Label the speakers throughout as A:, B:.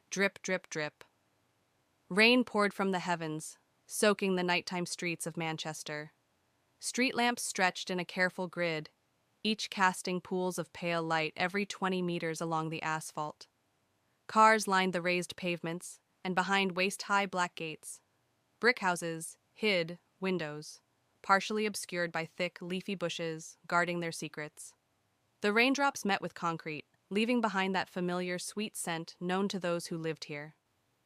A: Drip, drip, drip. Rain poured from the heavens, soaking the nighttime streets of Manchester. Street lamps stretched in a careful grid, each casting pools of pale light every 20 meters along the asphalt. Cars lined the raised pavements, and behind waist-high black gates, brick houses hid windows, partially obscured by thick, leafy bushes guarding their secrets. The raindrops met with concrete, leaving behind that familiar sweet scent known to those who lived here.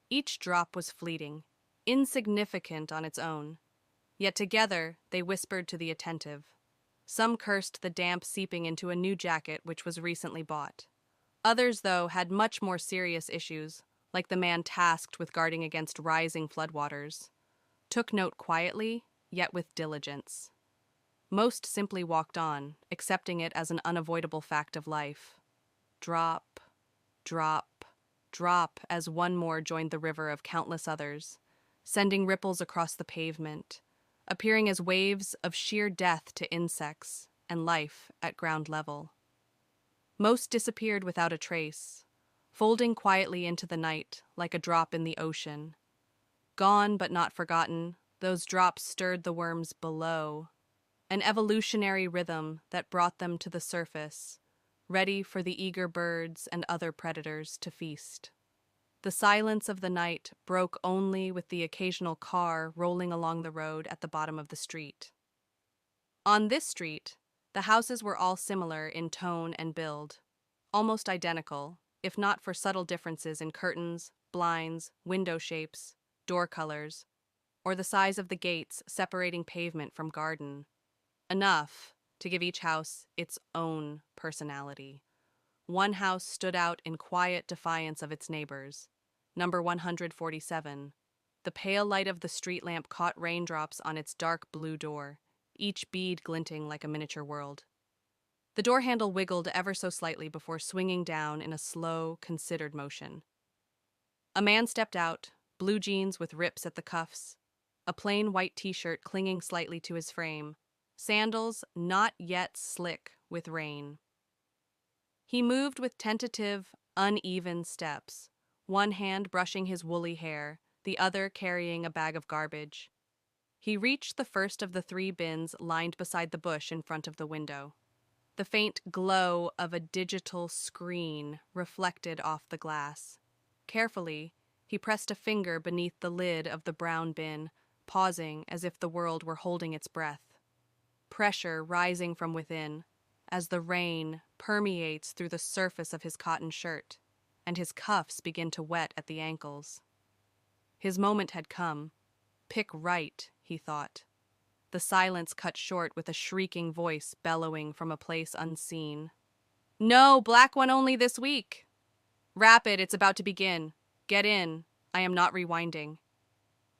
A: Each drop was fleeting, insignificant on its own, yet together they whispered to the attentive. Some cursed the damp seeping into a new jacket which was recently bought. Others, though, had much more serious issues, like the man tasked with guarding against rising floodwaters. Took note quietly, yet with diligence. Most simply walked on, accepting it as an unavoidable fact of life. Drop, drop, drop as one more joined the river of countless others, sending ripples across the pavement, appearing as waves of sheer death to insects and life at ground level. Most disappeared without a trace, folding quietly into the night like a drop in the ocean. Gone but not forgotten, those drops stirred the worms below, an evolutionary rhythm that brought them to the surface, ready for the eager birds and other predators to feast. The silence of the night broke only with the occasional car rolling along the road at the bottom of the street. On this street, the houses were all similar in tone and build, almost identical, if not for subtle differences in curtains, blinds, window shapes, door colors, or the size of the gates separating pavement from garden. Enough to give each house its own personality. One house stood out in quiet defiance of its neighbors. Number 147. The pale light of the street lamp caught raindrops on its dark blue door, each bead glinting like a miniature world. The door handle wiggled ever so slightly before swinging down in a slow, considered motion. A man stepped out, blue jeans with rips at the cuffs, a plain white t-shirt clinging slightly to his frame, sandals not yet slick with rain. He moved with tentative, uneven steps, one hand brushing his woolly hair, the other carrying a bag of garbage. He reached the first of the 3 bins lined beside the bush in front of the window. The faint glow of a digital screen reflected off the glass. Carefully, he pressed a finger beneath the lid of the brown bin, pausing as if the world were holding its breath. Pressure rising from within, as the rain permeates through the surface of his cotton shirt, and his cuffs begin to wet at the ankles. His moment had come. Pick right, he thought. The silence cut short with a shrieking voice bellowing from a place unseen. No, black one only this week. Rapid, it's about to begin. Get in. I am not rewinding.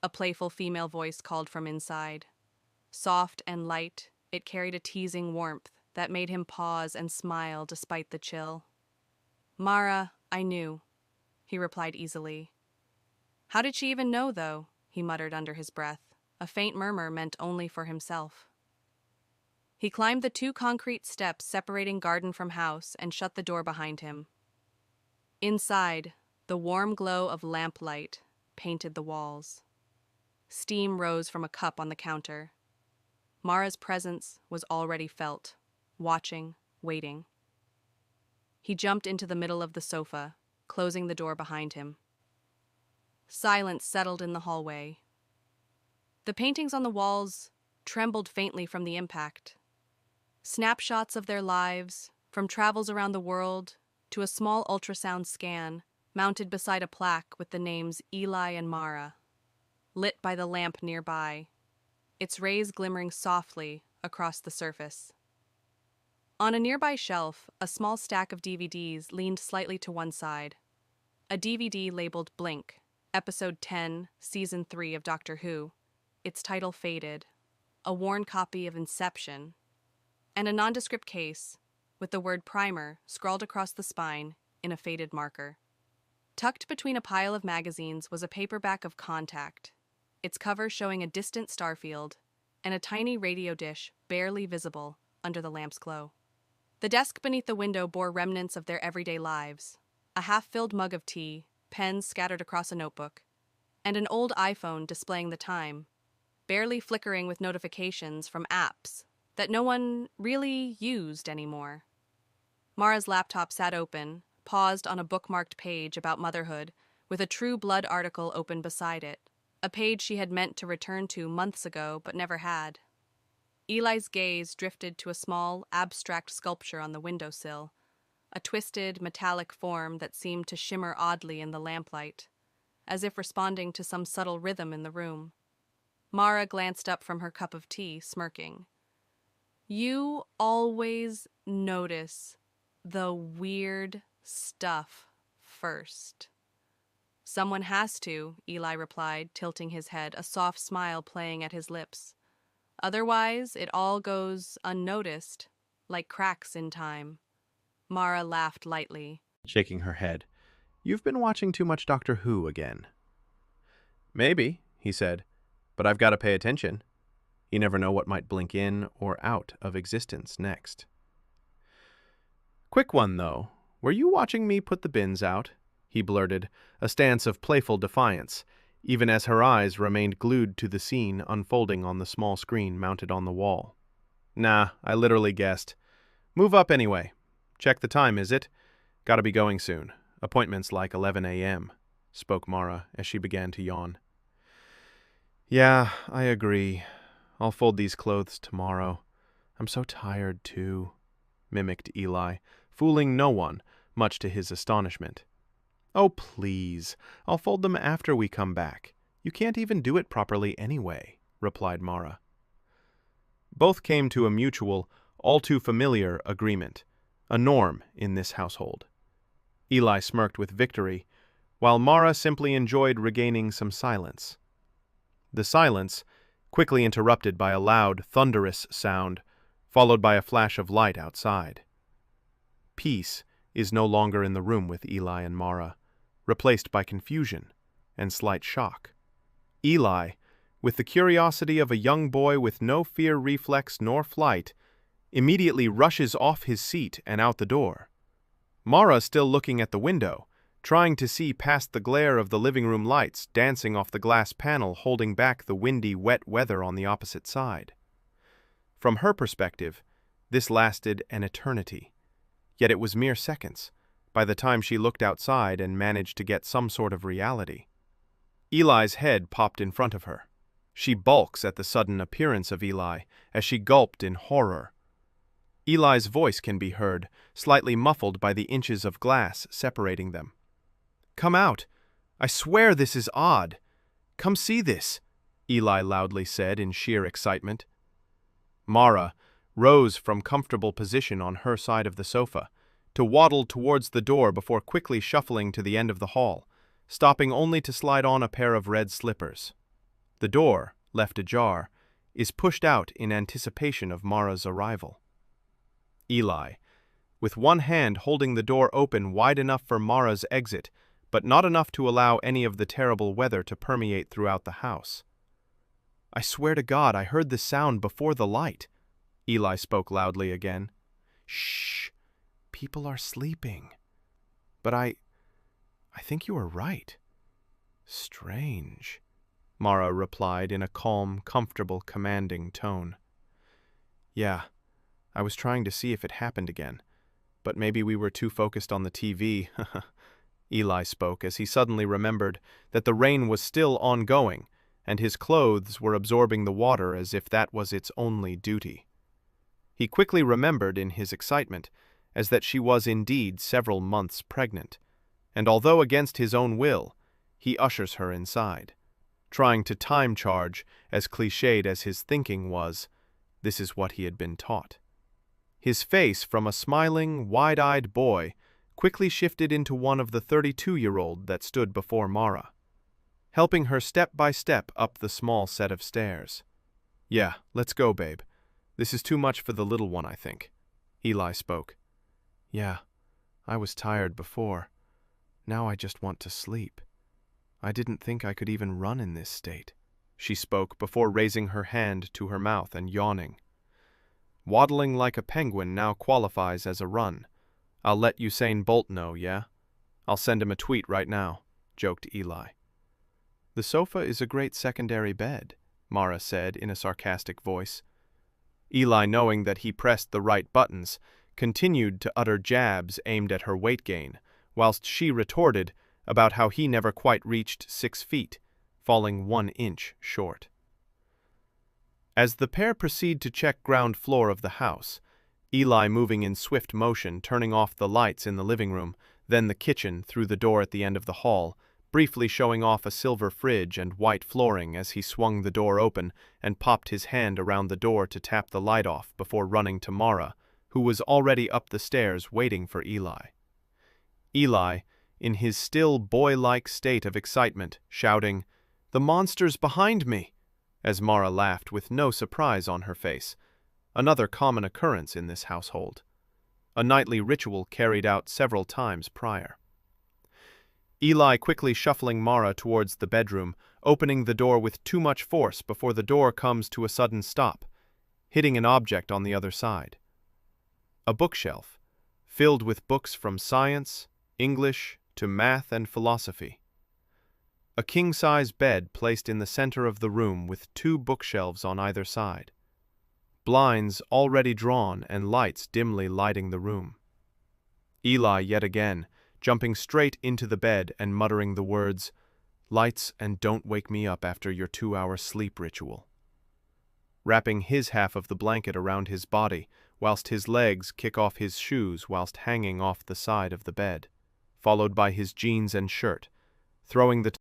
A: A playful female voice called from inside. Soft and light, it carried a teasing warmth that made him pause and smile despite the chill. Mara, I knew, he replied easily. How did she even know, though? He muttered under his breath, a faint murmur meant only for himself. He climbed the 2 concrete steps separating garden from house and shut the door behind him. Inside, the warm glow of lamplight painted the walls. Steam rose from a cup on the counter. Mara's presence was already felt, watching, waiting. He jumped into the middle of the sofa, closing the door behind him. Silence settled in the hallway. The paintings on the walls trembled faintly from the impact. Snapshots of their lives, from travels around the world to a small ultrasound scan mounted beside a plaque with the names Eli and Mara, lit by the lamp nearby, its rays glimmering softly across the surface. On a nearby shelf, a small stack of DVDs leaned slightly to one side. A DVD labeled Blink, Episode 10, Season 3 of Doctor Who, its title faded, a worn copy of Inception, and a nondescript case with the word primer scrawled across the spine in a faded marker. Tucked between a pile of magazines was a paperback of Contact, its cover showing a distant starfield and a tiny radio dish barely visible under the lamp's glow. The desk beneath the window bore remnants of their everyday lives, a half-filled mug of tea, pens scattered across a notebook, and an old iPhone displaying the time, barely flickering with notifications from apps that no one really used anymore. Mara's laptop sat open, paused on a bookmarked page about motherhood, with a True Blood article open beside it, a page she had meant to return to months ago but never had. Eli's gaze drifted to a small, abstract sculpture on the windowsill, a twisted, metallic form that seemed to shimmer oddly in the lamplight, as if responding to some subtle rhythm in the room. Mara glanced up from her cup of tea, smirking. "You always notice the weird stuff first." "Someone has to," Eli replied, tilting his head, a soft smile playing at his lips. "Otherwise, it all goes unnoticed, like cracks in time." Mara laughed lightly.
B: Shaking her head. "You've been watching too much Doctor Who again." "Maybe," he said, "but I've got to pay attention. You never know what might blink in or out of existence next." "Quick one, though. Were you watching me put the bins out?" he blurted, a stance of playful defiance, even as her eyes remained glued to the scene unfolding on the small screen mounted on the wall. "Nah, I literally guessed. Move up anyway. Check the time, is it? Gotta be going soon. Appointment's like 11 a.m., spoke Mara as she began to yawn. "Yeah, I agree. I'll fold these clothes tomorrow. I'm so tired, too," mimicked Eli, fooling no one, much to his astonishment. "Oh, please. I'll fold them after we come back. You can't even do it properly anyway," replied Mara. Both came to a mutual, all too familiar agreement, a norm in this household. Eli smirked with victory, while Mara simply enjoyed regaining some silence. The silence, quickly interrupted by a loud, thunderous sound, followed by a flash of light outside. Peace is no longer in the room with Eli and Mara, replaced by confusion and slight shock. Eli, with the curiosity of a young boy with no fear reflex nor flight, immediately rushes off his seat and out the door. Mara still looking at the window, trying to see past the glare of the living room lights dancing off the glass panel holding back the windy, wet weather on the opposite side. From her perspective, this lasted an eternity, yet it was mere seconds by the time she looked outside and managed to get some sort of reality. Eli's head popped in front of her. She balks at the sudden appearance of Eli as she gulped in horror. Eli's voice can be heard, slightly muffled by the inches of glass separating them. "Come out! I swear this is odd! Come see this!" Eli loudly said in sheer excitement. Mara rose from comfortable position on her side of the sofa, to waddle towards the door before quickly shuffling to the end of the hall, stopping only to slide on a pair of red slippers. The door, left ajar, is pushed out in anticipation of Mara's arrival. Eli, with one hand holding the door open wide enough for Mara's exit, but not enough to allow any of the terrible weather to permeate throughout the house. "I swear to God I heard the sound before the light," Eli spoke loudly again. "Shh! People are sleeping. But I think you are right. Strange," Mara replied in a calm, comfortable, commanding tone. "Yeah, I was trying to see if it happened again, but maybe we were too focused on the TV." Eli spoke as he suddenly remembered that the rain was still ongoing, and his clothes were absorbing the water as if that was its only duty. He quickly remembered in his excitement as that she was indeed several months pregnant, and although against his own will, he ushers her inside. Trying to time charge, as cliched as his thinking was, this is what he had been taught. His face, from a smiling, wide-eyed boy, quickly shifted into one of the 32-year-old that stood before Mara, helping her step by step up the small set of stairs. "Yeah, let's go, babe. This is too much for the little one, I think," Eli spoke. "Yeah, I was tired before. Now I just want to sleep. I didn't think I could even run in this state," she spoke before raising her hand to her mouth and yawning. "Waddling like a penguin now qualifies as a run. I'll let Usain Bolt know, yeah? I'll send him a tweet right now," joked Eli. The sofa is a great secondary bed, Mara said in a sarcastic voice. Eli, knowing that he pressed the right buttons, continued to utter jabs aimed at her weight gain, whilst she retorted about how he never quite reached 6 feet, falling 1 inch short. As the pair proceed to check ground floor of the house, Eli moving in swift motion, turning off the lights in the living room, then the kitchen through the door at the end of the hall, briefly showing off a silver fridge and white flooring as he swung the door open and popped his hand around the door to tap the light off before running to Mara, who was already up the stairs waiting for Eli. Eli, in his still boy-like state of excitement, shouting, "The monster's behind me!" as Mara laughed with no surprise on her face, another common occurrence in this household, a nightly ritual carried out several times prior. Eli quickly shuffling Mara towards the bedroom, opening the door with too much force before the door comes to a sudden stop, hitting an object on the other side. A bookshelf, filled with books from science, English, to math and philosophy. A king-size bed placed in the center of the room with 2 bookshelves on either side. Blinds already drawn and lights dimly lighting the room. Eli yet again, jumping straight into the bed and muttering the words, "Lights and don't wake me up after your 2-hour sleep ritual." Wrapping his half of the blanket around his body, whilst his legs kick off his shoes whilst hanging off the side of the bed, followed by his jeans and shirt, throwing the